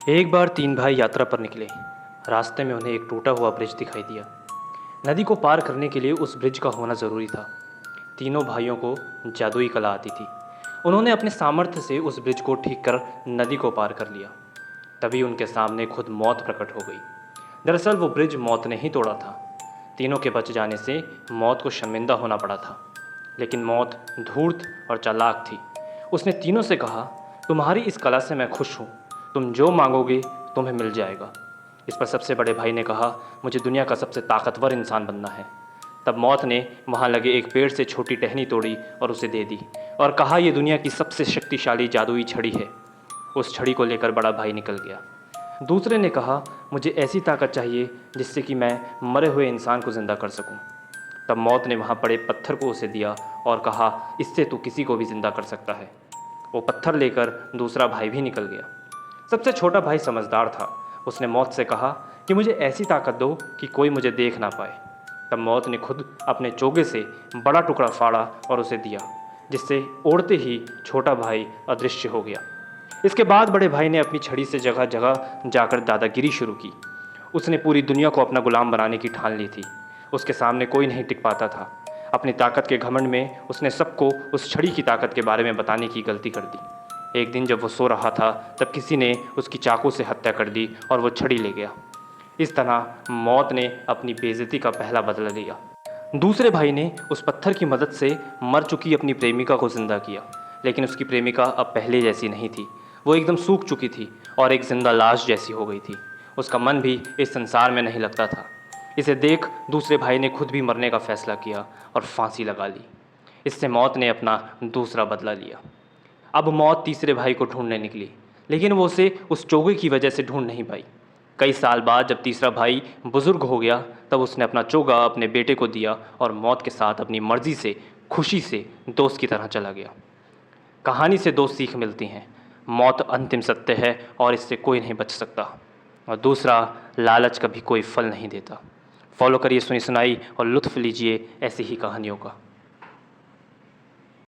एक बार तीन भाई यात्रा पर निकले। रास्ते में उन्हें एक टूटा हुआ ब्रिज दिखाई दिया। नदी को पार करने के लिए उस ब्रिज का होना ज़रूरी था। तीनों भाइयों को जादुई कला आती थी। उन्होंने अपने सामर्थ्य से उस ब्रिज को ठीक कर नदी को पार कर लिया। तभी उनके सामने खुद मौत प्रकट हो गई। दरअसल वो ब्रिज मौत ने ही तोड़ा था। तीनों के बच जाने से मौत को शर्मिंदा होना पड़ा था। लेकिन मौत धूर्त और चालाक थी। उसने तीनों से कहा, तुम्हारी इस कला से मैं खुश हूँ। तुम जो मांगोगे तुम्हें मिल जाएगा। इस पर सबसे बड़े भाई ने कहा, मुझे दुनिया का सबसे ताकतवर इंसान बनना है। तब मौत ने वहाँ लगे एक पेड़ से छोटी टहनी तोड़ी और उसे दे दी और कहा, यह दुनिया की सबसे शक्तिशाली जादुई छड़ी है। उस छड़ी को लेकर बड़ा भाई निकल गया। दूसरे ने कहा, मुझे ऐसी ताकत चाहिए जिससे कि मैं मरे हुए इंसान को ज़िंदा कर सकूं। तब मौत ने वहाँ पड़े पत्थर को उसे दिया और कहा, इससे तू किसी को भी ज़िंदा कर सकता है। वो पत्थर लेकर दूसरा भाई भी निकल गया। सबसे छोटा भाई समझदार था। उसने मौत से कहा कि मुझे ऐसी ताकत दो कि कोई मुझे देख ना पाए। तब मौत ने खुद अपने चोगे से बड़ा टुकड़ा फाड़ा और उसे दिया, जिससे उड़ते ही छोटा भाई अदृश्य हो गया। इसके बाद बड़े भाई ने अपनी छड़ी से जगह जगह जाकर दादागिरी शुरू की। उसने पूरी दुनिया को अपना गुलाम बनाने की ठान ली थी। उसके सामने कोई नहीं टिक पाता था। अपनी ताकत के घमंड में उसने सबको उस छड़ी की ताकत के बारे में बताने की गलती कर दी। एक दिन जब वो सो रहा था तब किसी ने उसकी चाकू से हत्या कर दी और वो छड़ी ले गया। इस तरह मौत ने अपनी बेइज्जती का पहला बदला लिया। दूसरे भाई ने उस पत्थर की मदद से मर चुकी अपनी प्रेमिका को जिंदा किया। लेकिन उसकी प्रेमिका अब पहले जैसी नहीं थी। वो एकदम सूख चुकी थी और एक जिंदा लाश जैसी हो गई थी। उसका मन भी इस संसार में नहीं लगता था। इसे देख दूसरे भाई ने खुद भी मरने का फैसला किया और फांसी लगा ली। इससे मौत ने अपना दूसरा बदला लिया। अब मौत तीसरे भाई को ढूंढने निकली, लेकिन वो उसे उस चोगे की वजह से ढूंढ नहीं पाई। कई साल बाद जब तीसरा भाई बुजुर्ग हो गया तब उसने अपना चोगा अपने बेटे को दिया और मौत के साथ अपनी मर्जी से खुशी से दोस्त की तरह चला गया। कहानी से दो सीख मिलती हैं। मौत अंतिम सत्य है और इससे कोई नहीं बच सकता। और दूसरा, लालच कभी कोई फल नहीं देता। फॉलो करिए सुनी सुनाई और लुत्फ़ लीजिए ऐसी ही कहानियों का।